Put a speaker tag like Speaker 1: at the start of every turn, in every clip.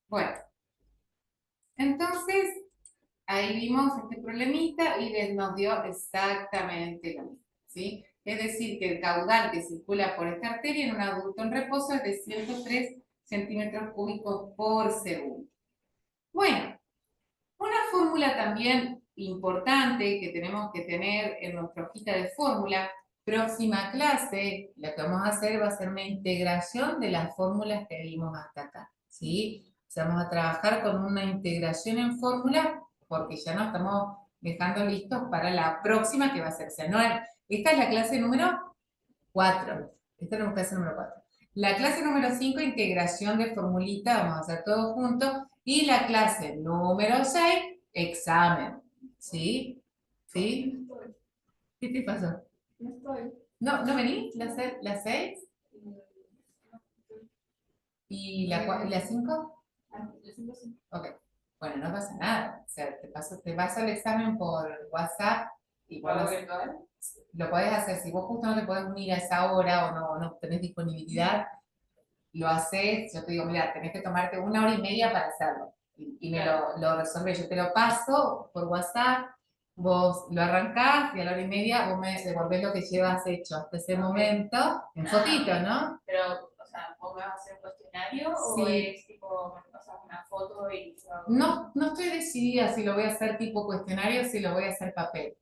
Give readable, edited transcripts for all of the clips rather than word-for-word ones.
Speaker 1: Bueno, entonces ahí vimos este problemita y nos dio exactamente lo mismo, ¿sí? Es decir, que el caudal que circula por esta arteria en un adulto en reposo es de 103 centímetros cúbicos por segundo. Bueno, una fórmula también importante que tenemos que tener en nuestra hojita de fórmula, próxima clase, lo que vamos a hacer va a ser una integración de las fórmulas que vimos hasta acá, ¿sí? O sea, vamos a trabajar con una integración en fórmula porque ya nos estamos dejando listos para la próxima que va a ser, o sea, no, esta es la clase número 4. Esta es la clase número 4. La clase número 5, integración de formulita, vamos a hacer todo junto. Y la clase número 6, examen. ¿Sí? ¿Sí? ¿Qué te pasó? No estoy. ¿No, no venís? ¿La 6? ¿Y la 5? La 5 sí. Ok. Bueno, no pasa nada. O sea, te paso el examen por WhatsApp y por lo podés hacer. Si vos justo no te podés unir a esa hora o no tenés disponibilidad, lo haces, yo te digo, mira, tenés que tomarte 1 hora y media para hacerlo. Y me lo resolvés. Yo te lo paso por WhatsApp, vos lo arrancás y a la hora y media vos me devolvés lo que llevas hecho hasta ese momento, en fotito, ¿no? Pero, o sea, ¿vos me vas a hacer un cuestionario o es tipo, o sea, una foto y no, no estoy decidida si lo voy a hacer tipo cuestionario o si lo voy a hacer papel.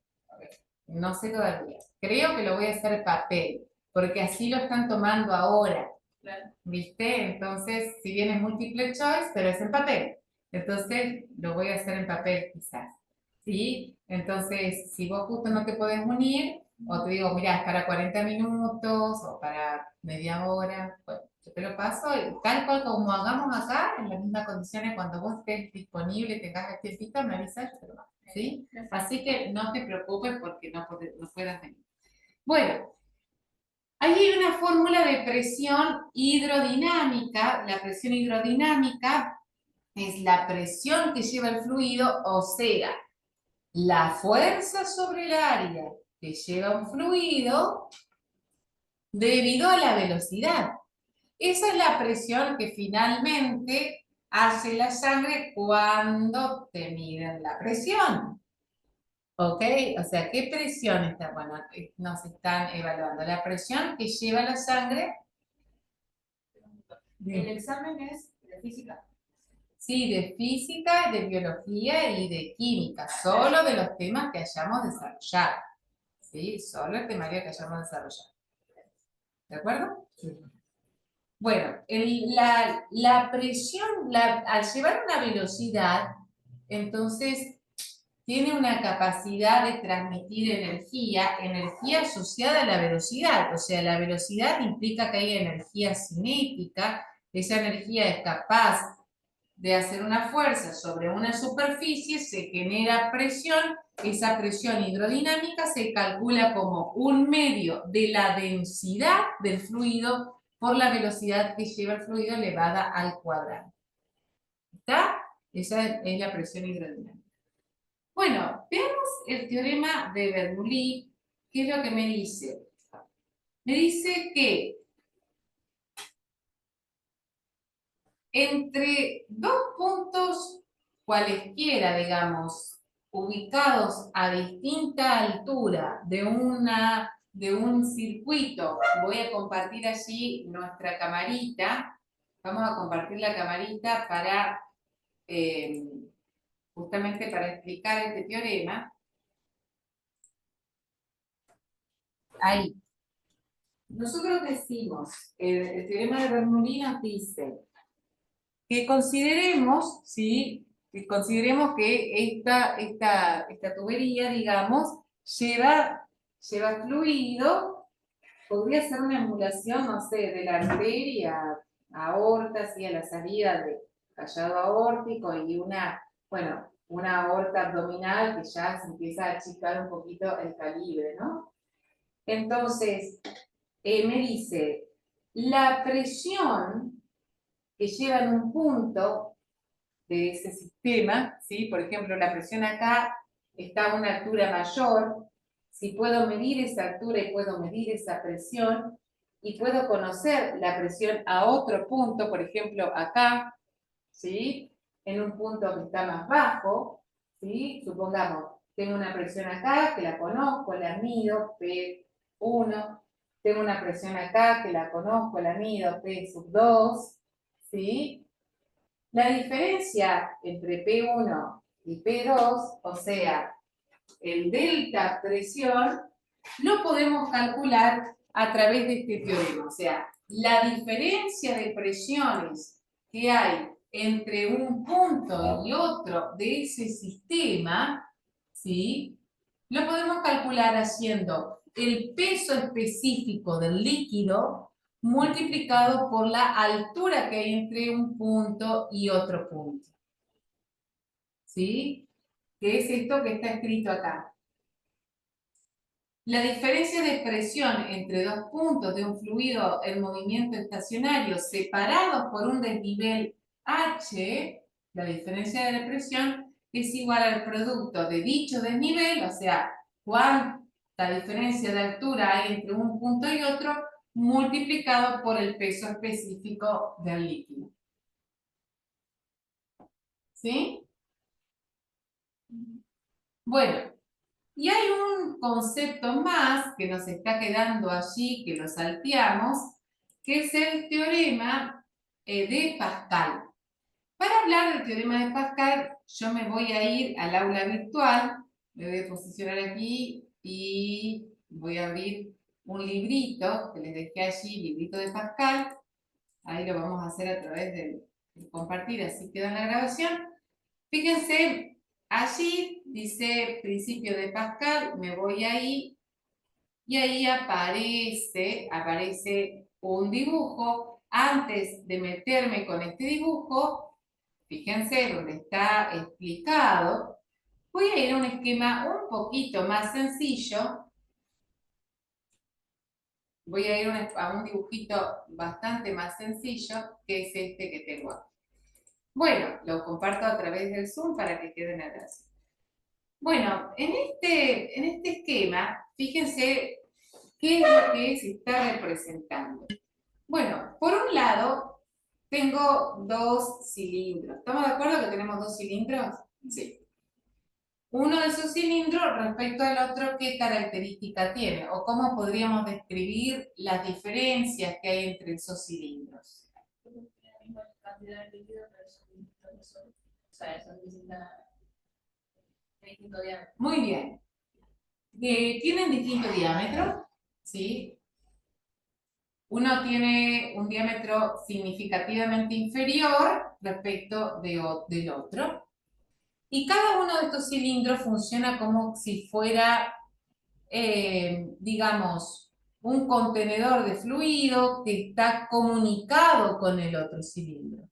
Speaker 1: No sé todavía. Creo que lo voy a hacer papel, porque así lo están tomando ahora. Claro. ¿Viste? Entonces, si bien es multiple choice, pero es en papel. Entonces, lo voy a hacer en papel quizás. ¿Sí? Entonces, si vos justo no te podés unir, o te digo, mira, es para 40 minutos o para media hora, bueno, yo te lo paso y tal cual como hagamos acá, en las mismas condiciones, cuando vos estés disponible y tengas el tiempito, me avisas, yo te lo mando. ¿Sí? Así que no te preocupes porque no puedas venir. Bueno, ahí hay una fórmula de presión hidrodinámica. La presión hidrodinámica es la presión que lleva el fluido, o sea, la fuerza sobre el área que lleva un fluido debido a la velocidad. Esa es la presión que finalmente hace la sangre cuando te miden la presión. ¿Ok? O sea, ¿qué presión está? Bueno, nos están evaluando. La presión que lleva la sangre. El examen es de física. Sí, de física, de biología y de química, solo de los temas que hayamos desarrollado. ¿Sí? Solo el temario que hayamos desarrollado. ¿De acuerdo? Sí. Bueno, la presión, al llevar una velocidad, entonces tiene una capacidad de transmitir energía asociada a la velocidad. O sea, la velocidad implica que hay energía cinética, esa energía es capaz de hacer una fuerza sobre una superficie, se genera presión, esa presión hidrodinámica se calcula como un medio de la densidad del fluido por la velocidad que lleva el fluido elevada al cuadrado. ¿Está? Esa es la presión hidrodinámica. Bueno, veamos el teorema de Bernoulli. ¿Qué es lo que me dice? Me dice que entre dos puntos cualesquiera, digamos, ubicados a distinta altura de un circuito, voy a compartir allí nuestra camarita. Vamos a compartir la camarita para justamente para explicar este teorema. Ahí. Nosotros decimos, el teorema de Bernoulli nos dice que consideremos, ¿sí? Que consideremos que esta tubería, digamos, lleva fluido, podría ser una emulación, no sé, de la arteria aorta, ¿sí? A la salida del callado aórtico y bueno, una aorta abdominal que ya se empieza a achicar un poquito el calibre, ¿no? Entonces, me dice, la presión que lleva en un punto de ese sistema, ¿sí? Por ejemplo, la presión acá está a una altura mayor, si puedo medir esa altura y puedo medir esa presión, y puedo conocer la presión a otro punto, por ejemplo, acá, ¿sí? En un punto que está más bajo, ¿sí? Supongamos, tengo una presión acá, que la conozco, la mido, P1. Tengo una presión acá, que la conozco, la mido, P2, ¿sí? La diferencia entre P1 y P2, o sea, el delta presión, lo podemos calcular a través de este teorema. O sea, la diferencia de presiones que hay entre un punto y otro de ese sistema, ¿sí? Lo podemos calcular haciendo el peso específico del líquido multiplicado por la altura que hay entre un punto y otro punto. ¿Sí? ¿Qué es esto que está escrito acá? La diferencia de presión entre dos puntos de un fluido en movimiento estacionario separados por un desnivel H, la diferencia de presión es igual al producto de dicho desnivel, o sea, cuánta diferencia de altura hay entre un punto y otro, multiplicado por el peso específico del líquido. ¿Sí? Bueno, y hay un concepto más que nos está quedando allí, que lo salteamos, que es el teorema de Pascal. Para hablar del teorema de Pascal, yo me voy a ir al aula virtual, me voy a posicionar aquí y voy a abrir un librito que les dejé allí, librito de Pascal. Ahí lo vamos a hacer a través de compartir, así queda en la grabación. Fíjense, allí dice principio de Pascal, me voy ahí y ahí aparece un dibujo. Antes de meterme con este dibujo, fíjense donde está explicado, voy a ir a un esquema un poquito más sencillo. Voy a ir a un dibujito bastante más sencillo, que es este que tengo aquí. Bueno, lo comparto a través del Zoom para que queden a gracia. Bueno, en este esquema, fíjense qué es lo que se está representando. Bueno, por un lado, tengo dos cilindros. ¿Estamos de acuerdo que tenemos dos cilindros? Sí. Uno de esos cilindros respecto al otro, ¿qué característica tiene? ¿O cómo podríamos describir las diferencias que hay entre esos cilindros?
Speaker 2: La misma cantidad de líquido, pero son, o sea, son distintas.
Speaker 1: Muy bien. ¿Tienen distinto diámetro? ¿Sí? Uno tiene un diámetro significativamente inferior respecto del otro. Y cada uno de estos cilindros funciona como si fuera, digamos, un contenedor de fluido que está comunicado con el otro cilindro.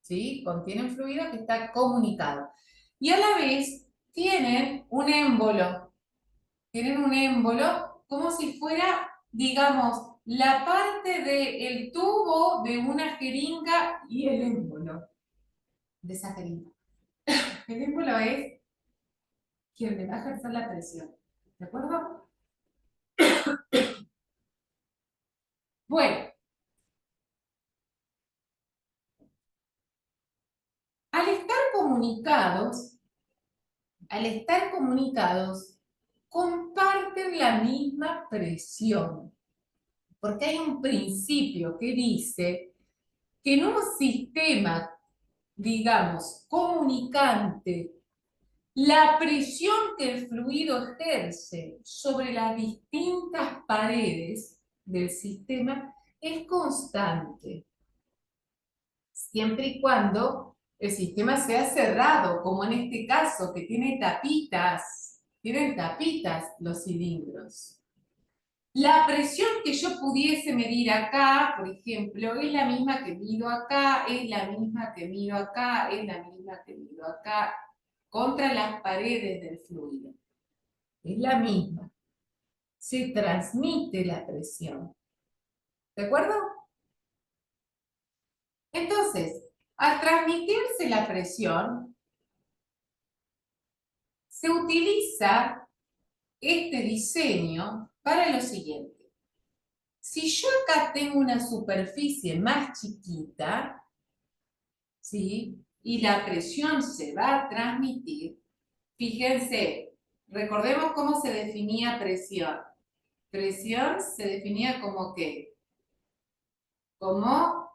Speaker 1: ¿Sí? Contienen fluido que está comunicado. Y a la vez tienen un émbolo. Tienen un émbolo como si fuera, digamos, la parte del tubo de una jeringa y el émbolo de esa jeringa. El émbolo es quien le va a ejercer la presión. ¿De acuerdo? Bueno, al estar comunicados, comparten la misma presión. Porque hay un principio que dice que en un sistema, digamos, comunicante, la presión que el fluido ejerce sobre las distintas paredes del sistema es constante, siempre y cuando el sistema sea cerrado, como en este caso, que tienen tapitas los cilindros. La presión que yo pudiese medir acá, por ejemplo, es la misma que mido acá, es la misma que mido acá, es la misma que mido acá, contra las paredes del fluido. Es la misma. Se transmite la presión. ¿De acuerdo? Entonces, al transmitirse la presión, se utiliza este diseño para lo siguiente. Si yo acá tengo una superficie más chiquita, ¿sí? Y la presión se va a transmitir. Fíjense, recordemos cómo se definía presión. Presión se definía como ¿qué? Como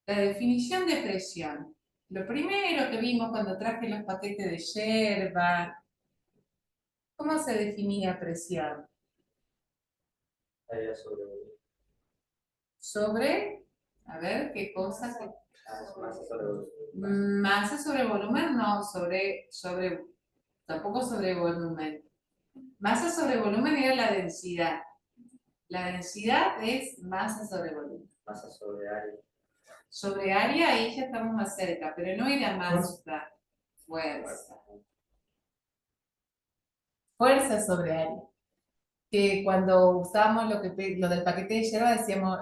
Speaker 1: la definición de presión. Lo primero que vimos cuando traje los paquetes de yerba, ¿cómo se definía presión?
Speaker 3: Área sobre volumen.
Speaker 1: Sobre, a ver, ¿qué cosa?
Speaker 3: Masa sobre volumen.
Speaker 1: Masa sobre volumen, no, tampoco sobre volumen. Masa sobre volumen era la densidad. La densidad es masa sobre volumen.
Speaker 3: Masa sobre área.
Speaker 1: Sobre área, ahí ya estamos más cerca, pero no era masa, fuerza. Fuerza sobre área. Que cuando usábamos lo del paquete de hierba decíamos,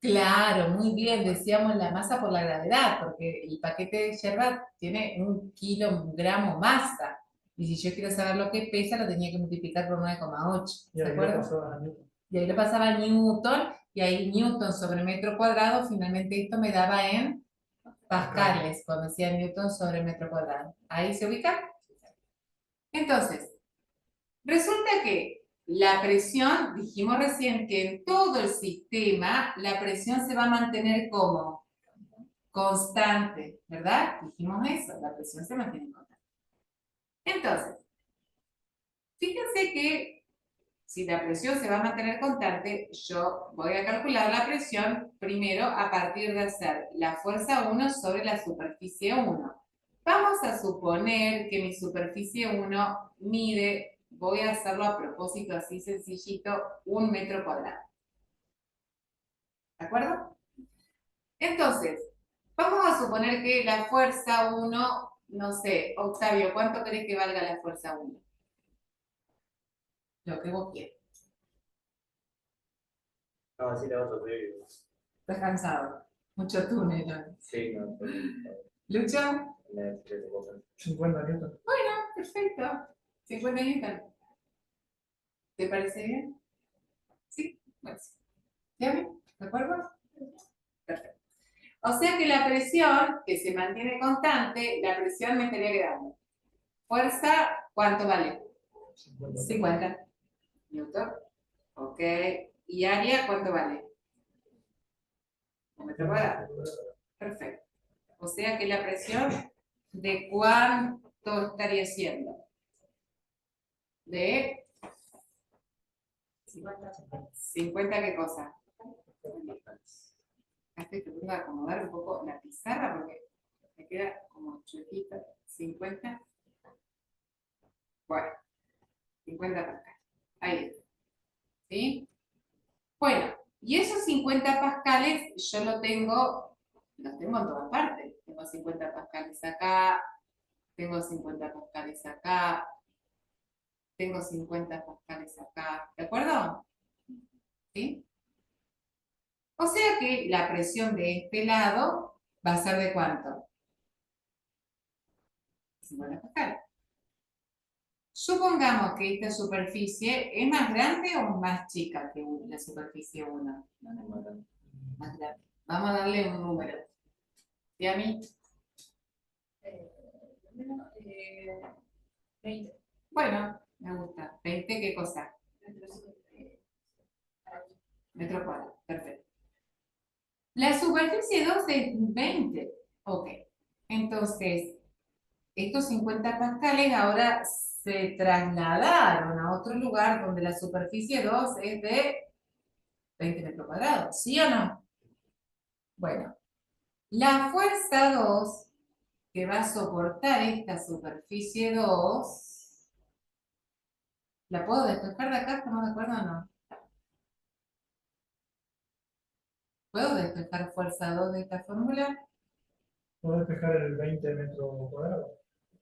Speaker 1: claro, muy bien, decíamos la masa por la gravedad, porque el paquete de hierba tiene 1 kilogramo masa. Y si yo quiero saber lo que pesa, lo tenía que multiplicar por 9,8. ¿De acuerdo? Y ahí le pasaba a Newton, y ahí Newton sobre metro cuadrado, finalmente esto me daba en pascales, cuando decía Newton sobre metro cuadrado. ¿Ahí se ubica? Entonces, resulta que la presión, dijimos recién que en todo el sistema la presión se va a mantener como constante, ¿verdad? Dijimos eso, la presión se mantiene constante. Entonces, fíjense que si la presión se va a mantener constante, yo voy a calcular la presión primero a partir de hacer la fuerza 1 sobre la superficie 1. Vamos a suponer que mi superficie 1 mide, voy a hacerlo a propósito así sencillito, 1 metro cuadrado. ¿De acuerdo? Entonces, vamos a suponer que la fuerza 1, no sé, Octavio, ¿cuánto crees que valga la fuerza 1? Lo que vos quieras.
Speaker 3: No, así la otro previo.
Speaker 1: Estás cansado. Mucho túnel. ¿No?
Speaker 3: Sí, no.
Speaker 1: ¿Lucho?
Speaker 3: 50 Newton.
Speaker 1: Bueno, perfecto. 50 Newton. ¿Te parece bien? ¿Sí? Bueno. ¿Ya bien? ¿De acuerdo? Perfecto. O sea que la presión, que se mantiene constante, la presión me estaría quedando. Fuerza, ¿cuánto vale? 50 Newton. Ok. ¿Y área cuánto vale? ¿Un metro cuadrado? Perfecto. O sea que la presión, ¿de cuánto estaría siendo? De 50, ¿qué cosa? Te voy a acomodar un poco la pizarra porque me queda como chuequita. 50. Bueno, 50 pascales. Ahí está. ¿Sí? Bueno, y esos 50 pascales yo los tengo en todas partes. Tengo 50 pascales acá, tengo 50 pascales acá, tengo 50 pascales acá. ¿De acuerdo? ¿Sí? O sea que la presión de este lado va a ser ¿de cuánto? 50 pascales. Supongamos que esta superficie es más grande o más chica que la superficie 1. Más grande. Vamos a darle un número. ¿Y a mí?
Speaker 2: 20.
Speaker 1: Bueno, me gusta. ¿20 qué cosa? Metro cuadrado. Perfecto. La superficie 2 es 20. Ok. Entonces, estos 50 pascales ahora se trasladaron a otro lugar donde la superficie 2 es de 20 metros cuadrados. ¿Sí o no? Bueno, la fuerza 2 que va a soportar esta superficie 2, ¿la puedo despejar de acá? ¿Estamos de acuerdo o no? ¿Puedo despejar fuerza 2 de esta fórmula?
Speaker 4: ¿Puedo despejar el 20 metros cuadrados?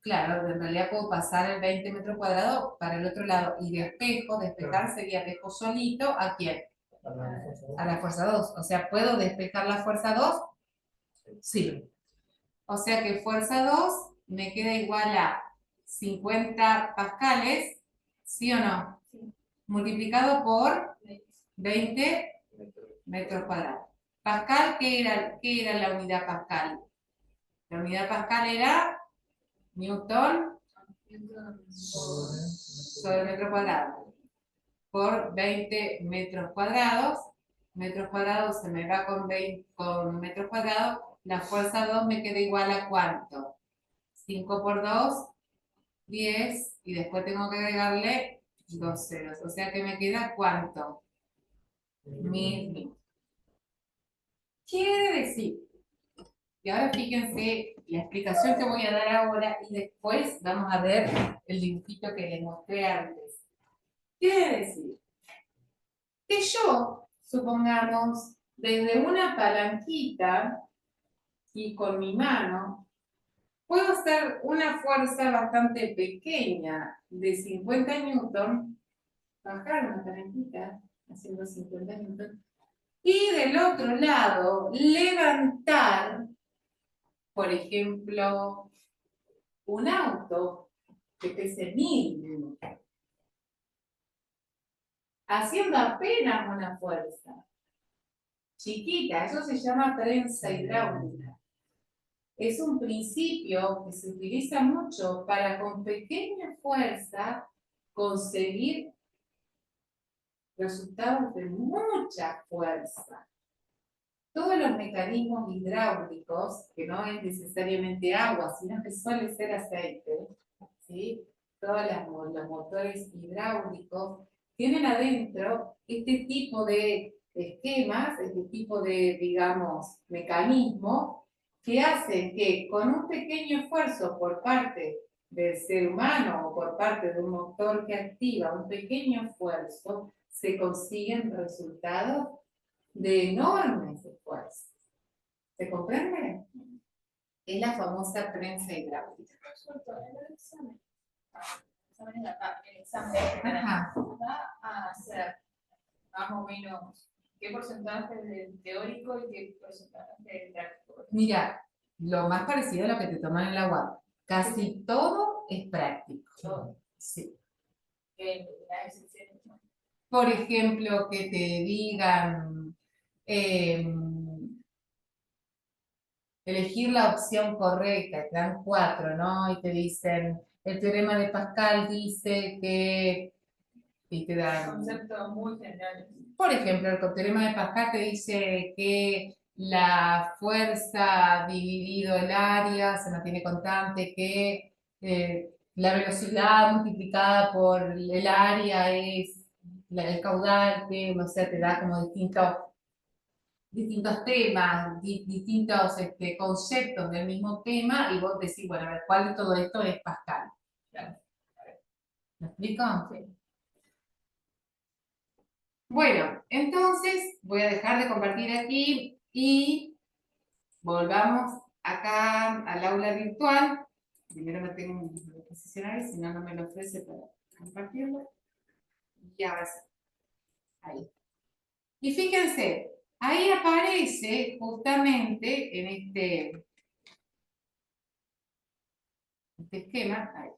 Speaker 1: Claro, en realidad puedo pasar el 20 metros cuadrados para el otro lado y despejar sería dejo solito ¿a quién? A la fuerza 2. O sea, ¿puedo despejar la fuerza 2? Sí. O sea que fuerza 2 me queda igual a 50 pascales, ¿sí o no? Sí. Multiplicado por 20 metros cuadrados. Pascal, qué era la unidad Pascal? La unidad Pascal era Newton sobre metro cuadrado por 20 metros cuadrados. Metros cuadrados se me va con metros cuadrados. La fuerza 2 me queda igual a ¿cuánto? 5 por 2, 10. Y después tengo que agregarle 2 ceros. O sea que me queda ¿cuánto? 1000. Quiere decir, y ahora fíjense la explicación que voy a dar ahora y después vamos a ver el dibujito que les mostré antes. Quiere decir que yo, supongamos, desde una palanquita y con mi mano, puedo hacer una fuerza bastante pequeña de 50 newton, bajar una palanquita haciendo 50 newton, y del otro lado levantar, por ejemplo, un auto que pese 1000 newton, haciendo apenas una fuerza chiquita. Eso se llama prensa hidráulica. Es un principio que se utiliza mucho para con pequeña fuerza conseguir resultados de mucha fuerza. Todos los mecanismos hidráulicos, que no es necesariamente agua, sino que suele ser aceite, ¿sí? Todos los motores hidráulicos tienen adentro este tipo de esquemas, este tipo de, digamos, mecanismos que hacen que con un pequeño esfuerzo por parte del ser humano o por parte de un motor que activa un pequeño esfuerzo, se consiguen resultados de enormes esfuerzos. ¿Se comprende? Es la famosa prensa hidráulica.
Speaker 2: El examen
Speaker 1: Ajá.
Speaker 2: va a hacer más o menos qué porcentaje de teórico y qué porcentaje de práctico.
Speaker 1: Mira, lo más parecido a lo que te toman en la UAP. Casi todo es práctico.
Speaker 2: Todo.
Speaker 1: Sí.
Speaker 2: La excepción.
Speaker 1: Por ejemplo, que te digan elegir la opción correcta, te dan 4, ¿no? Y te dicen, el teorema de Pascal dice que, y te dan,
Speaker 2: Conceptos muy generales.
Speaker 1: por ejemplo, el teorema de Pascal te dice que la fuerza dividido el área se mantiene constante, que la velocidad multiplicada por el área es el caudal, que, no sé, te da como distintos temas, distintos conceptos del mismo tema, y vos decís, bueno, a ver, ¿cuál de todo esto es Pascal? ¿Me explico? Sí. Bueno, entonces voy a dejar de compartir aquí y volvamos acá al aula virtual. Primero me tengo que posicionar, si no, no me lo ofrece para compartirlo. Y ahora sí. Ahí. Y fíjense, ahí aparece justamente en este esquema, ahí.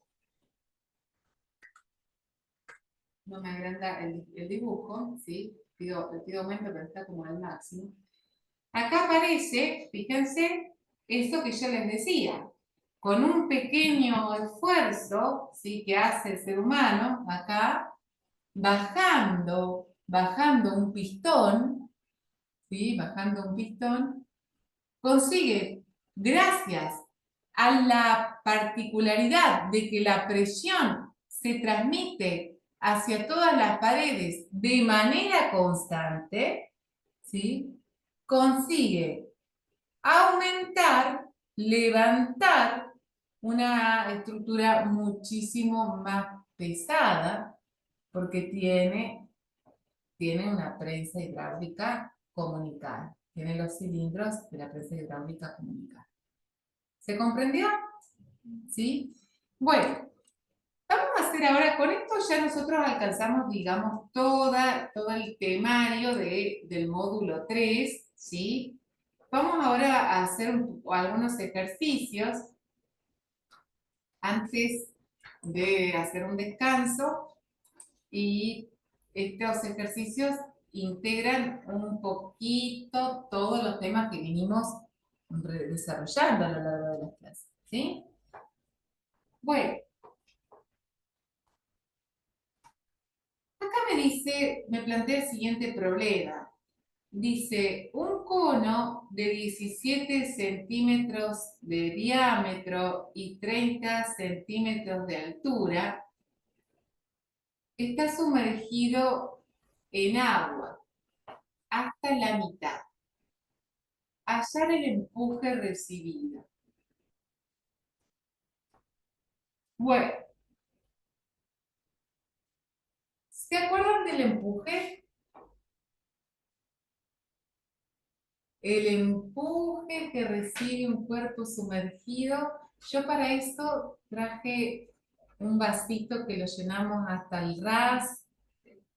Speaker 1: No me agranda el dibujo, ¿sí? Le pido aumento, pero está como al máximo. Acá aparece, fíjense, esto que yo les decía. Con un pequeño esfuerzo, ¿sí? Que hace el ser humano, acá, bajando un pistón, ¿sí? Bajando un pistón, consigue, gracias a la particularidad de que la presión se transmite hacia todas las paredes de manera constante, ¿sí? Consigue aumentar, levantar una estructura muchísimo más pesada porque tiene una prensa hidráulica comunicada. Tiene los cilindros de la prensa hidráulica comunicada. ¿Se comprendió? ¿Sí? Bueno, vamos a hacer ahora, con esto ya nosotros alcanzamos, digamos, todo el temario del módulo 3, ¿sí? Vamos ahora a hacer algunos ejercicios antes de hacer un descanso, y estos ejercicios integran un poquito todos los temas que vinimos desarrollando a lo largo de las clases, ¿sí? Bueno, acá me plantea el siguiente problema. Dice, un cono de 17 centímetros de diámetro y 30 centímetros de altura está sumergido en agua hasta la mitad. Hallar el empuje recibido. Bueno, ¿se acuerdan del empuje? El empuje que recibe un cuerpo sumergido. Yo para esto traje un vasito que lo llenamos hasta el ras,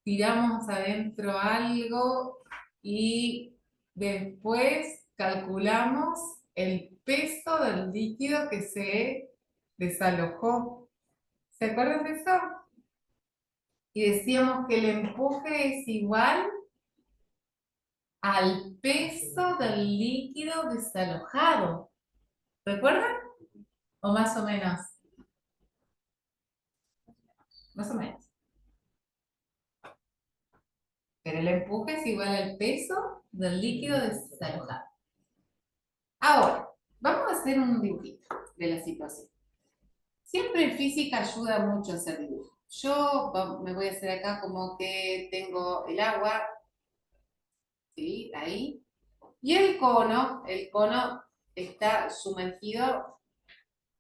Speaker 1: tiramos adentro algo y después calculamos el peso del líquido que se desalojó. ¿Se acuerdan de eso? Y decíamos que el empuje es igual al peso del líquido desalojado. ¿Recuerdan? ¿O más o menos? Más o menos. Pero el empuje es igual al peso del líquido desalojado. Ahora, vamos a hacer un dibujito de la situación. Siempre en física ayuda mucho hacer dibujo. Yo me voy a hacer acá como que tengo el agua, ¿sí? Ahí. Y el cono está sumergido,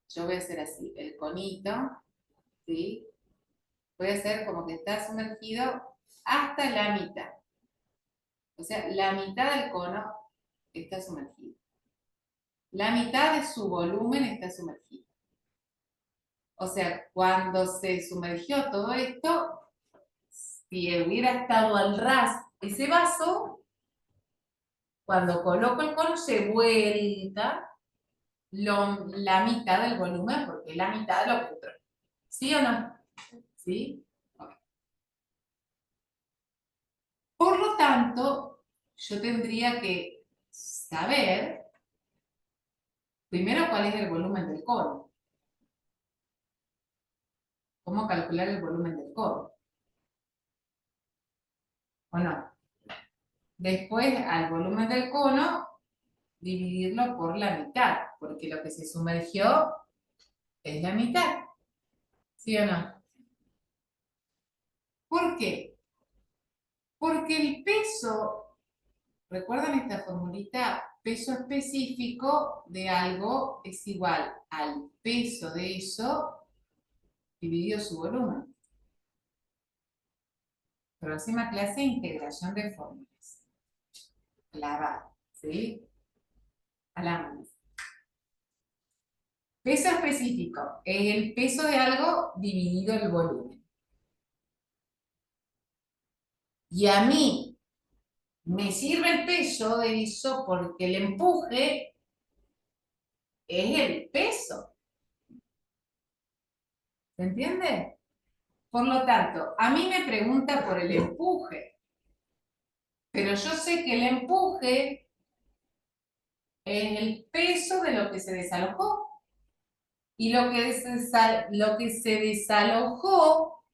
Speaker 1: yo voy a hacer así, el conito, ¿sí? Voy a hacer como que está sumergido hasta la mitad. O sea, la mitad del cono está sumergido. La mitad de su volumen está sumergido. O sea, cuando se sumergió todo esto, si hubiera estado al ras ese vaso, cuando coloco el cono se vuelta la mitad del volumen, porque la mitad lo oculta. ¿Sí o no? ¿Sí? Okay. Por lo tanto, yo tendría que saber primero cuál es el volumen del cono. ¿Cómo calcular el volumen del cono? ¿O no? Después, al volumen del cono, dividirlo por la mitad, porque lo que se sumergió es la mitad. ¿Sí o no? ¿Por qué? Porque el peso, ¿recuerdan esta formulita? Peso específico de algo es igual al peso de eso dividido su volumen. Próxima clase, integración de fórmulas. Clavada, ¿sí? Hablamos. Peso específico es el peso de algo dividido el volumen. Y a mí me sirve el peso de eso porque el empuje es el peso. ¿Se entiende? Por lo tanto, a mí me pregunta por el empuje. Pero yo sé que el empuje es el peso de lo que se desalojó. Y lo que se desalojó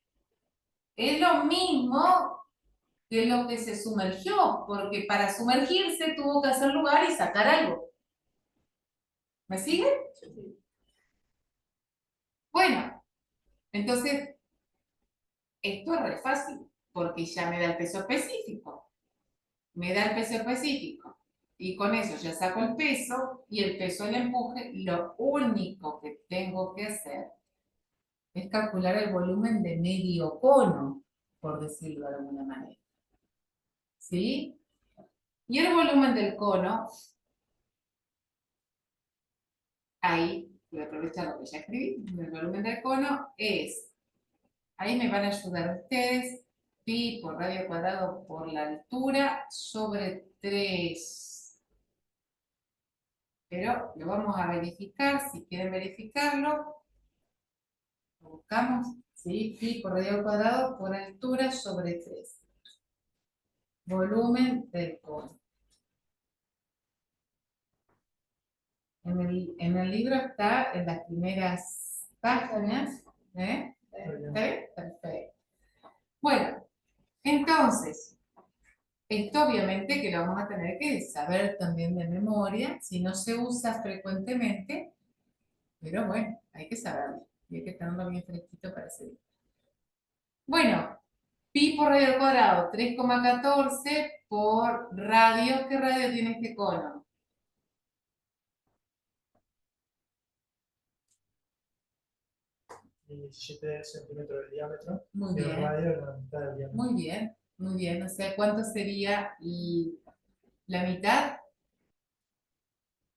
Speaker 1: es lo mismo que lo que se sumergió, porque para sumergirse tuvo que hacer lugar y sacar algo. ¿Me sigue? Sí. Bueno, entonces, esto es re fácil, porque ya me da el peso específico. Me da el peso específico. Y con eso ya saco el peso y el peso del empuje. Lo único que tengo que hacer es calcular el volumen de medio cono, por decirlo de alguna manera. ¿Sí? Y el volumen del cono, ahí voy a aprovechar lo que ya escribí, el volumen del cono es, ahí me van a ayudar ustedes, pi por radio cuadrado por la altura sobre 3. Pero lo vamos a verificar, si quieren verificarlo, lo buscamos, ¿sí? Pi por radio cuadrado por altura sobre 3. volumen del cono. En el libro está en las primeras páginas. ¿Eh? ¿Está bien? Perfecto. Bueno, entonces, esto obviamente que lo vamos a tener que saber también de memoria, si no se usa frecuentemente, pero bueno, hay que saberlo y hay que tenerlo bien fresquito para ese día. Bueno, pi por radio al cuadrado, 3,14 por radio. ¿Qué radio tiene este cono?
Speaker 4: 17 centímetros de diámetro.
Speaker 1: Muy
Speaker 4: Y el
Speaker 1: bien.
Speaker 4: radio es la mitad del diámetro.
Speaker 1: Muy bien, muy bien. O sea, ¿cuánto sería la mitad?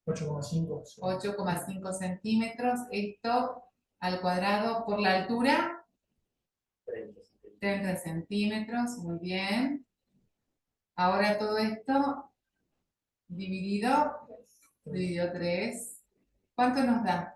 Speaker 4: 8,5.
Speaker 1: 8,5 centímetros. Esto al cuadrado por la altura, 30 centímetros. Muy bien. Ahora todo esto dividido 3. ¿Cuánto nos da?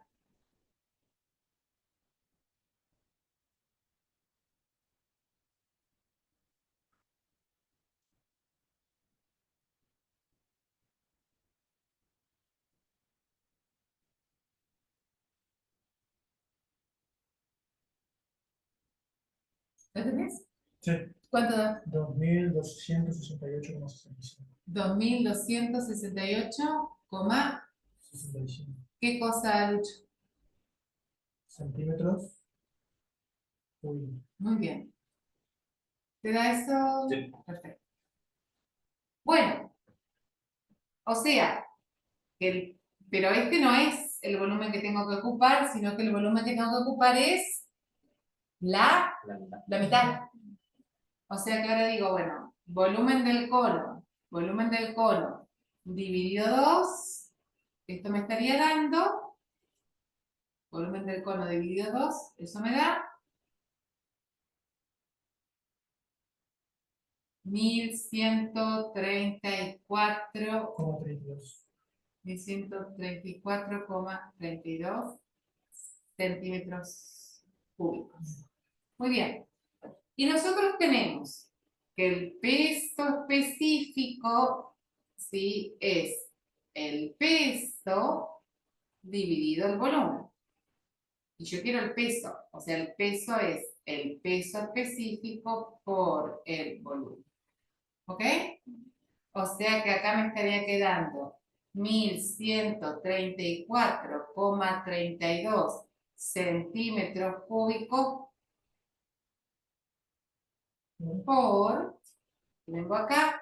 Speaker 1: ¿Lo tenés?
Speaker 4: Sí.
Speaker 1: ¿Cuánto da?
Speaker 4: 2.268,65.
Speaker 1: 2.268,
Speaker 4: 65
Speaker 1: ¿qué cosa, Lucho?
Speaker 4: centímetros. Uy.
Speaker 1: Muy bien. ¿Te da eso?
Speaker 3: Sí.
Speaker 1: Perfecto. Bueno, o sea, pero este no es el volumen que tengo que ocupar, sino que el volumen que tengo que ocupar es la mitad. O sea que ahora digo, bueno, volumen del cono dividido 2, esto me estaría dando, volumen del cono dividido 2, eso me da 1134,32 centímetros cúbicos. Muy bien. Y nosotros tenemos que el peso específico, ¿sí? Es el peso dividido el volumen. Y yo quiero el peso, o sea, el peso es el peso específico por el volumen. ¿Ok? O sea que acá me estaría quedando 1134,32 centímetros cúbicos por, vengo acá,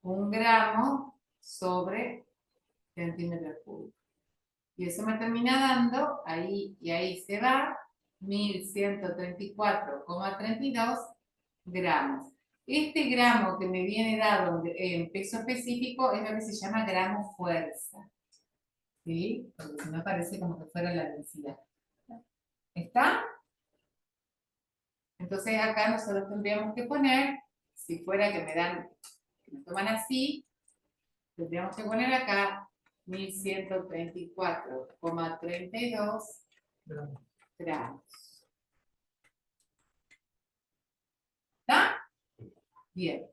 Speaker 1: 1 gramo sobre centímetros cúbicos. Y eso me termina dando, ahí y ahí se va, 1134,32 gramos. Este gramo que me viene dado en peso específico es lo que se llama gramo fuerza. ¿Sí? Porque si no parece como que fuera la densidad. ¿Está? Entonces acá nosotros tendríamos que poner, si fuera que me toman así, tendríamos que poner acá 1134,32 gramos. ¿Está? Bien.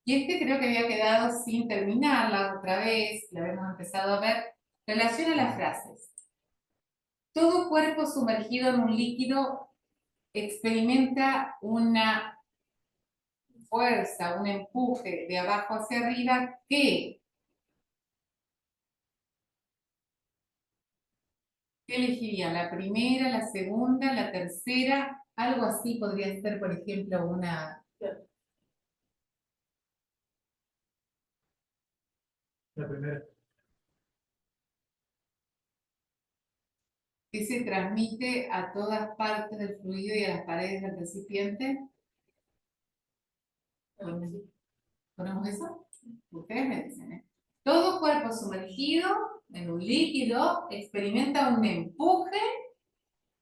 Speaker 1: Y este creo que había quedado sin terminar la otra vez, la habíamos empezado a ver. Relaciona las frases. Todo cuerpo sumergido en un líquido experimenta una fuerza, un empuje de abajo hacia arriba que, ¿qué elegirían? ¿La primera, la segunda, la tercera? Algo así podría ser, por ejemplo, una...
Speaker 4: La primera.
Speaker 1: que se transmite a todas partes del fluido y a las paredes del recipiente. ¿Ponemos eso? Ustedes me dicen, ¿eh? Todo cuerpo sumergido en un líquido experimenta un empuje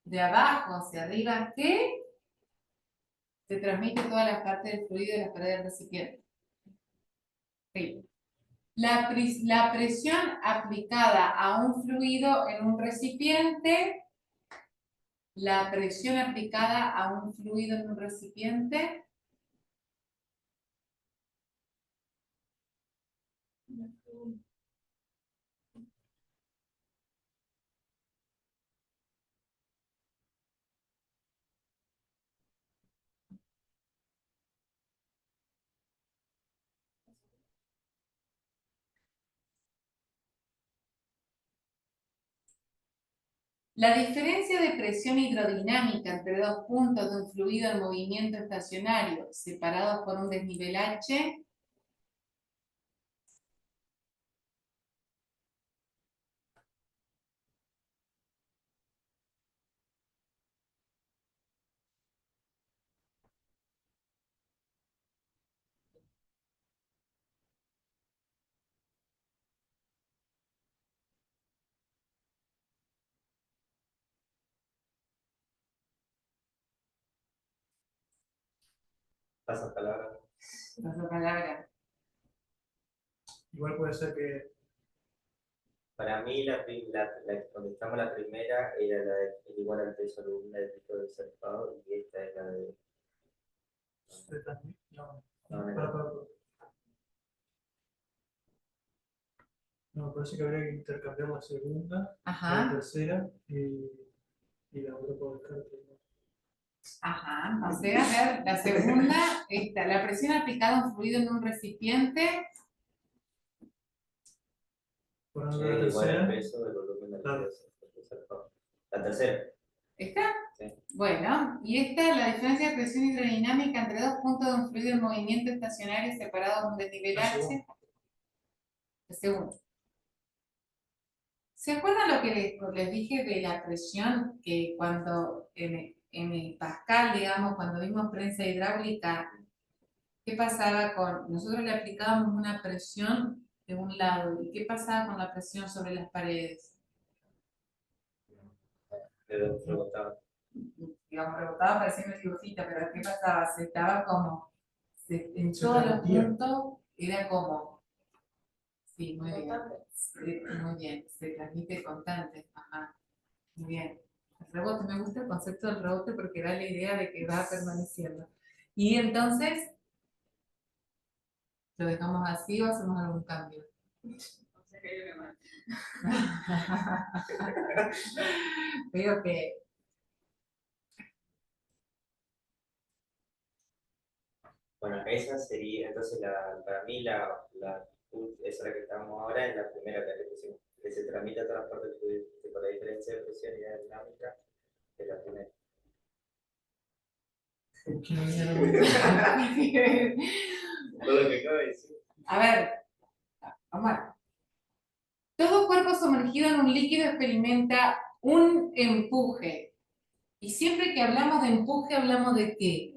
Speaker 1: de abajo hacia arriba que se transmite a todas las partes del fluido y las paredes del recipiente. Sí. La presión aplicada a un fluido en un recipiente La presión aplicada a un fluido en un recipiente. La diferencia de presión hidrodinámica entre dos puntos de un fluido en movimiento estacionario separados por un desnivel H.
Speaker 3: Pasa palabra.
Speaker 1: Paso palabra.
Speaker 4: Igual puede ser que
Speaker 3: Para mí, contestamos la primera, era la de el igual al peso de un litro de zarpado, y esta es la de.
Speaker 4: se transmite. No,
Speaker 3: No, no,
Speaker 4: para,
Speaker 3: no.
Speaker 4: para. No, parece que habría que intercambiar la segunda, la
Speaker 1: Ajá,
Speaker 4: tercera y la otra por descarte.
Speaker 1: ajá. O sea, a ver, la segunda, la presión aplicada a un fluido en un recipiente.
Speaker 4: Por
Speaker 3: Es
Speaker 4: ejemplo, la
Speaker 3: igual al
Speaker 4: tercera,
Speaker 3: peso del volumen del
Speaker 4: claro.
Speaker 3: litro de zarpado. La tercera.
Speaker 1: ¿Está?
Speaker 3: Sí.
Speaker 1: Bueno, y esta es la diferencia de presión hidrodinámica entre dos puntos de un fluido en movimiento estacionario separados por un desnivel
Speaker 4: La
Speaker 1: H.
Speaker 4: segunda.
Speaker 1: La segunda. ¿Se acuerdan lo que les dije de la presión? Que cuando en el Pascal, digamos, cuando vimos prensa hidráulica, ¿qué pasaba con...? Nosotros le aplicábamos una presión de un lado. ¿Y qué pasaba con la presión sobre las paredes?
Speaker 3: Rebotaba.
Speaker 1: Digamos, rebotaba pareciendo el dibujito, pero ¿qué pasaba? Se estaba como... en
Speaker 4: Se
Speaker 1: todos los
Speaker 4: transmitía.
Speaker 1: puntos era como... Sí, muy bien. Sí, muy bien. Se transmite constante. Ajá. Muy bien. El rebote, me gusta el concepto del rebote porque da la idea de que va permaneciendo. Y entonces, ¿lo dejamos así o hacemos algún cambio?
Speaker 2: O sea que yo me mato.
Speaker 1: Veo que
Speaker 3: Bueno, esa sería, entonces, para mí, esa es la que estamos ahora, en la primera que le pusimos, que se tramita a todas partes del fluido, que por la diferencia de presión y de dinámica, es la primera.
Speaker 4: Que no viene nada.
Speaker 3: Todo lo que acabo de decir.
Speaker 1: a ver, Omar. Todo cuerpo sumergido en un líquido experimenta un empuje. Y siempre que hablamos de empuje, hablamos de qué.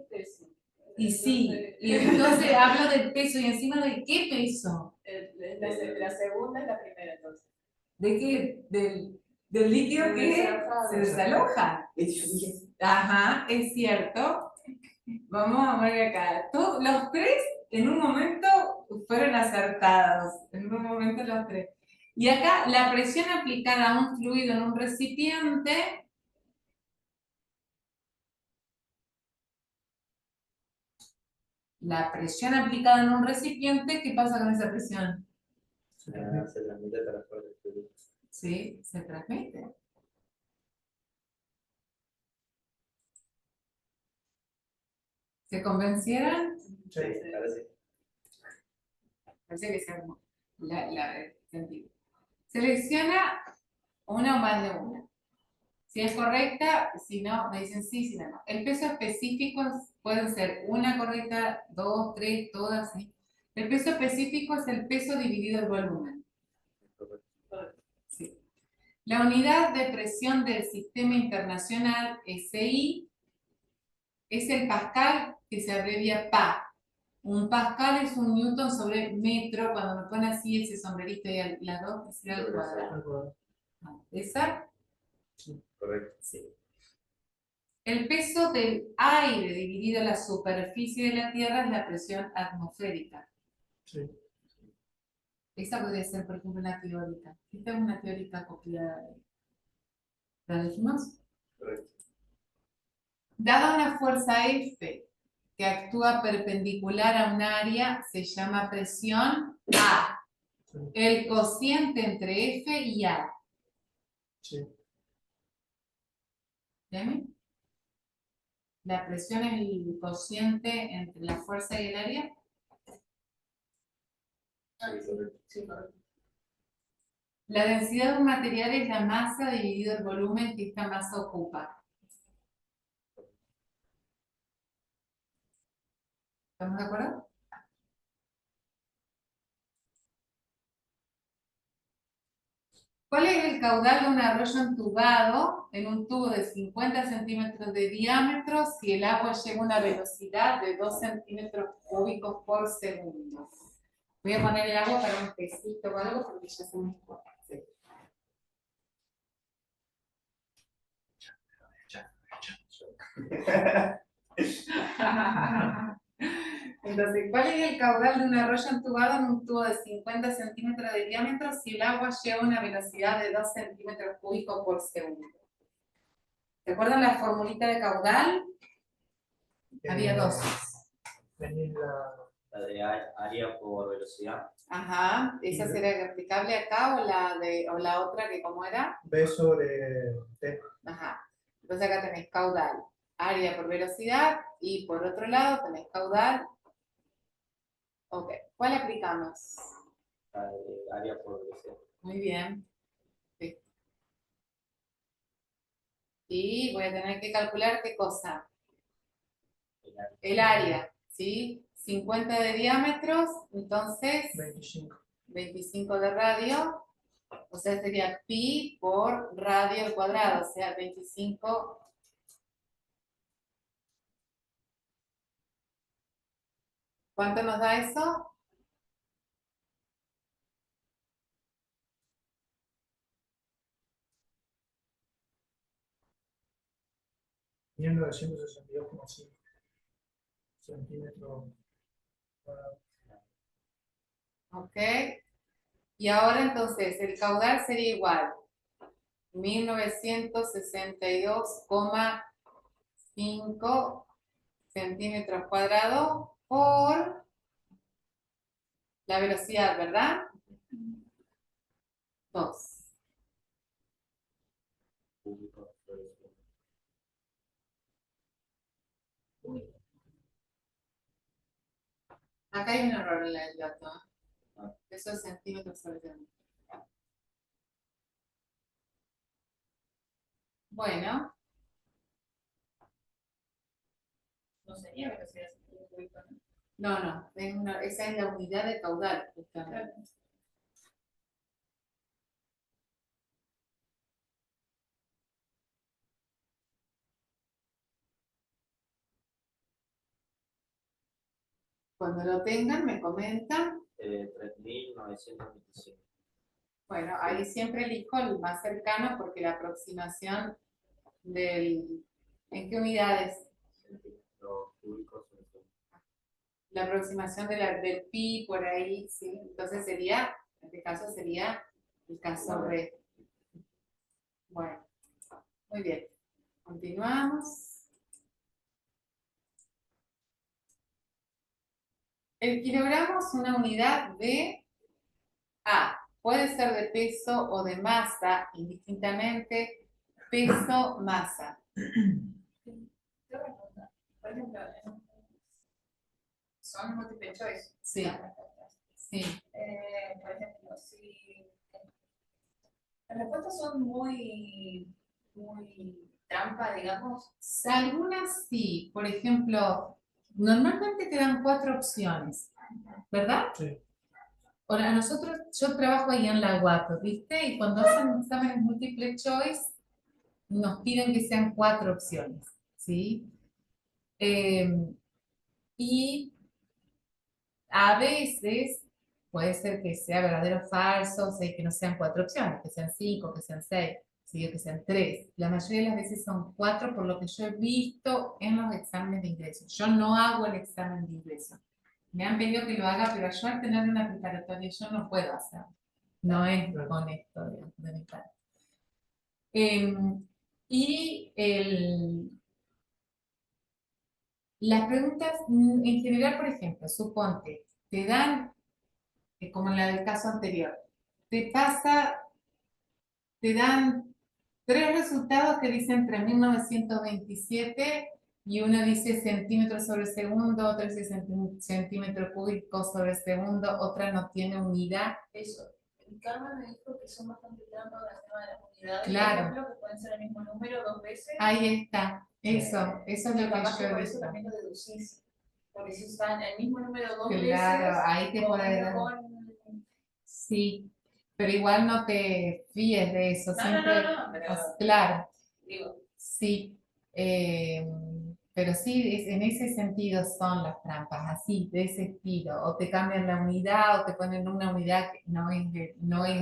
Speaker 1: Y sí, y entonces hablo del peso. ¿Y encima de qué peso?
Speaker 2: La segunda es la primera, entonces.
Speaker 1: ¿De qué? Del líquido que se desaloja. Ajá, es cierto. Vamos a ver acá. Los tres en un momento fueron acertados. En un momento los tres. Y acá la presión aplicada a un fluido en un recipiente. La presión aplicada en un recipiente, ¿qué pasa con esa presión?
Speaker 4: Se transmite.
Speaker 3: Se transmite a todas partes del fluido.
Speaker 1: Sí, se transmite. ¿Se convencieron?
Speaker 3: Sí, ahora sí.
Speaker 1: Parece que se armó. Sentido. Selecciona una o más de una. Si es correcta, si no, me dicen sí, si no, no. El peso específico pueden ser una correcta, dos, tres, todas, ¿sí? El peso específico es el peso dividido el volumen. Sí. La unidad de presión del sistema internacional, SI, es el pascal, que se abrevia PA. Un pascal es un newton sobre metro. Cuando me pone así ese sombrerito y las dos, es al cuadrado. ¿Esa?
Speaker 3: Correcto.
Speaker 1: Sí. El peso del aire dividido la superficie de la Tierra es la presión atmosférica.
Speaker 4: Sí.
Speaker 1: Esa podría ser, por ejemplo, una teórica. Esta es una teórica copiada. ¿La dijimos?
Speaker 3: Correcto.
Speaker 1: Dada una fuerza F que actúa perpendicular a un área, se llama presión A.
Speaker 4: Sí.
Speaker 1: El cociente entre F y A.
Speaker 4: Sí.
Speaker 1: ¿Bien? La presión es el cociente entre la fuerza y el área.
Speaker 2: Sí, correcto.
Speaker 1: La densidad de un material es la masa dividido el volumen que esta masa ocupa. ¿Estamos de acuerdo? ¿Cuál es el caudal de un arroyo entubado en un tubo de 50 centímetros de diámetro si el agua llega a una velocidad de 2 centímetros cúbicos por segundo? Voy a poner el agua para un tecito o algo porque ya se me escapa. Sí. Entonces, ¿cuál es el caudal de un arroyo entubado en un tubo de 50 centímetros de diámetro si el agua lleva una velocidad de 2 centímetros cúbicos por segundo? ¿Recuerdan la formulita de caudal? Había dos.
Speaker 4: Venir
Speaker 3: La de área por velocidad.
Speaker 1: Ajá, ¿esa será aplicable acá o la otra que cómo era?
Speaker 4: B sobre T.
Speaker 1: Ajá, entonces acá tenés caudal, área por velocidad y por otro lado tenés caudal. Ok, ¿cuál aplicamos?
Speaker 3: La de área por velocidad.
Speaker 1: Muy bien. Sí. Y voy a tener que calcular qué cosa. El área, ¿sí? 50 de diámetros, entonces
Speaker 4: 25.
Speaker 1: 25 de radio, o sea, sería pi por radio al cuadrado, o sea, 25. ¿Cuánto nos da eso?
Speaker 4: Y 1962,5 centímetros cuadrados.
Speaker 1: Ok. Y ahora entonces el caudal sería igual. 1962,5 centímetros cuadrados por la velocidad, ¿verdad? 2.
Speaker 3: Cúbicos por velocidad.
Speaker 1: Acá hay un error en el dato. Eso es centímetros sobre segundo. Bueno,
Speaker 2: No sería velocidad cúbica, ¿no?
Speaker 1: no, esa es la unidad de caudal, justamente.
Speaker 2: Claro.
Speaker 1: Cuando lo tengan, me comentan.
Speaker 3: 3.925.
Speaker 1: Bueno, ahí siempre elijo el más cercano porque la aproximación del... ¿En qué unidades?
Speaker 3: Centímetros cúbicos por segundo.
Speaker 1: La aproximación del pi por ahí, ¿sí? Entonces sería, en este caso sería el caso B. Bueno, muy bien. Continuamos. El kilogramo es una unidad de A. Puede ser de peso o de masa, indistintamente, peso, masa.
Speaker 2: Por ejemplo, son multiple choice.
Speaker 1: Sí. Sí.
Speaker 2: Por ejemplo, si las respuestas son muy trampa, digamos.
Speaker 1: Algunas sí. Por ejemplo, normalmente te dan 4 opciones, ¿verdad?
Speaker 4: Sí.
Speaker 1: Ahora, nosotros, yo trabajo ahí en la UAP, ¿viste? Y cuando hacen exámenes multiple choice, nos piden que sean 4 opciones, ¿sí? Y a veces puede ser que sea verdadero o falso, o sea, que no sean 4 opciones, que sean 5, que sean 6, ¿sí? Que sean 3. La mayoría de las veces son 4 por lo que yo he visto en los exámenes de ingreso. Yo no hago el examen de ingreso. Me han pedido que lo haga, pero yo al tener una preparatoria yo no puedo hacerlo. No es honesto de mi parte. Y Las preguntas, en general, por ejemplo, suponte, te dan, como en la del caso anterior, te dan tres resultados que dicen 3.927 y uno dice centímetros sobre segundo, otro dice centímetro cúbico sobre segundo, otra no tiene unidad.
Speaker 2: Eso. Carmen me dijo que son bastante trampas con el tema de las unidades.
Speaker 1: Claro.
Speaker 2: Por ejemplo, que pueden ser el mismo número dos veces.
Speaker 1: Ahí está, eso es lo que
Speaker 2: Capaz
Speaker 1: yo he
Speaker 2: por eso
Speaker 1: visto.
Speaker 2: también lo deducís. Porque si usan el mismo número dos
Speaker 1: Claro,
Speaker 2: veces,
Speaker 1: ahí te puede dar. Sí, pero igual no te fíes de eso, siempre,
Speaker 2: No, pero
Speaker 1: claro,
Speaker 2: digo,
Speaker 1: sí, pero sí, en ese sentido son las trampas, así, de ese estilo, o te cambian la unidad, o te ponen una unidad que no es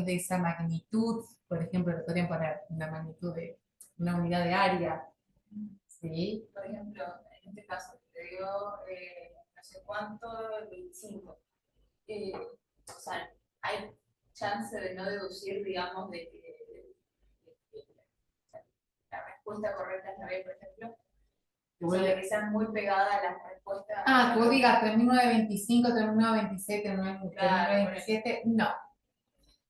Speaker 1: de esa magnitud, por ejemplo, le podrían poner una magnitud de, una unidad de área, ¿sí?
Speaker 2: por ejemplo, en este caso, te digo, no sé cuánto, 25. O sea, hay chance de no deducir, digamos, de que la respuesta correcta es la B, por ejemplo. O sea, de que sean muy pegadas a las respuestas.
Speaker 1: Ah, tú digas 3.925, 3.926, 3.927, no.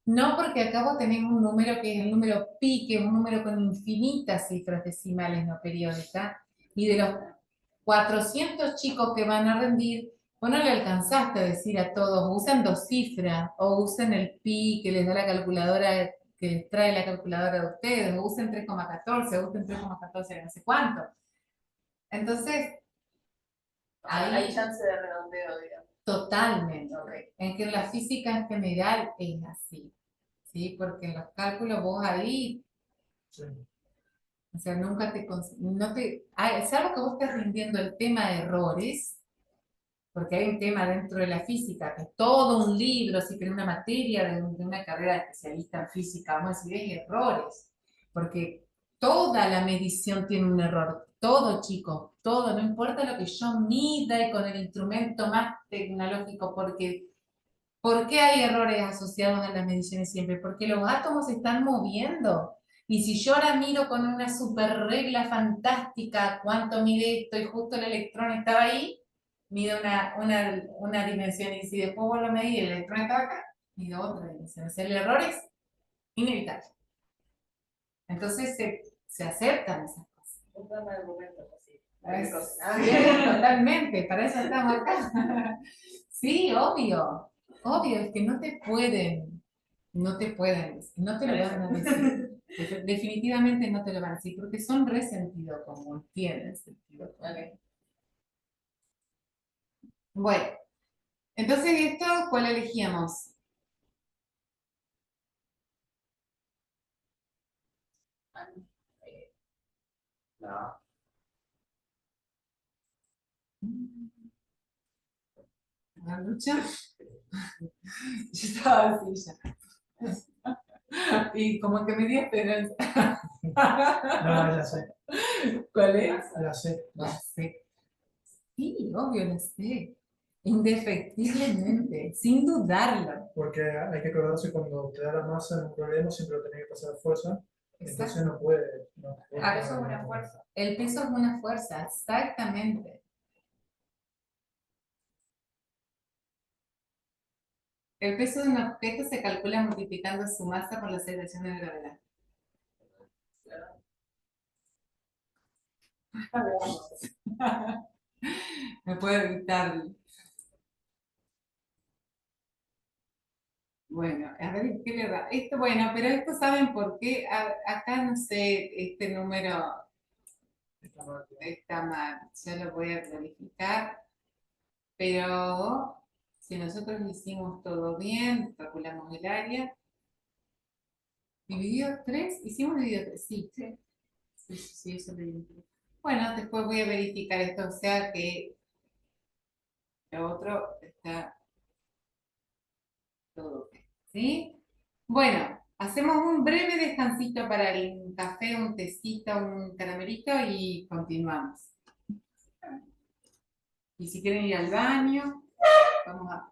Speaker 1: No, porque acá vos tenés un número que es el número pi, que es un número con infinitas cifras decimales no periódicas, y de los 400 chicos que van a rendir, vos no le alcanzaste a decir a todos, usen dos cifras, o usen el pi que les da la calculadora, que les trae la calculadora de ustedes, o usen 3,14, o usen 3,14, no sé cuánto. Entonces, ahí
Speaker 2: hay chance de redondeo, digamos.
Speaker 1: totalmente. En que la física en general es así, ¿sí? Porque en los cálculos vos ahí,
Speaker 4: Sí.
Speaker 1: o sea, nunca salvo que vos estés rindiendo el tema de errores, porque hay un tema dentro de la física, que es todo un libro, si que una materia de una carrera de especialista en física, vamos a decir, es errores, porque toda la medición tiene un error, todo chicos, todo, no importa lo que yo mida y con el instrumento más tecnológico, porque ¿por qué hay errores asociados a las mediciones siempre? Porque los átomos se están moviendo. Y si yo ahora miro con una super regla fantástica cuánto mide esto y justo el electrón estaba ahí, mide una dimensión y si después vuelvo a medir y el electrón estaba acá, mide otra dimensión. O sea, el error es inevitable. Entonces se aceptan esas cosas. Totalmente, para eso estamos acá. Sí, obvio, obvio, es que no te pueden, no te lo van a decir. Definitivamente no te lo van a decir, porque son resentido común, tienen sentido común.
Speaker 2: Okay.
Speaker 1: Bueno, entonces esto, ¿cuál elegíamos?
Speaker 3: No,
Speaker 1: ¿La lucha? Yo estaba así ya. Y como que me di esperanza.
Speaker 4: No, ya sé.
Speaker 1: ¿Cuál es?
Speaker 4: La sé.
Speaker 1: La sé. Sí, obvio, la sé. Indefectiblemente, sin dudarlo.
Speaker 4: Porque hay que acordarse cuando te da la masa en un problema, siempre lo tenés que pasar a fuerza. Entonces
Speaker 1: Exacto.
Speaker 4: no puede. No,
Speaker 2: Ah, eso es una fuerza.
Speaker 1: El peso es una fuerza, exactamente. El peso de un objeto se calcula multiplicando su masa por la aceleración de gravedad. Me puedo evitar. Bueno, a ver, ¿qué le da? Esto, bueno, pero esto saben por qué. Acá no sé, este número está mal. Ya lo voy a verificar. Pero si nosotros hicimos todo bien, calculamos el área. ¿Dividido 3? ¿Hicimos dividido 3? Sí. Sí, eso lo dividido. Bueno, después voy a verificar esto, o sea que lo otro está todo bien, ¿sí? Bueno, hacemos un breve descansito para el café, un tecito, un caramelito y continuamos. Y si quieren ir al baño, vamos a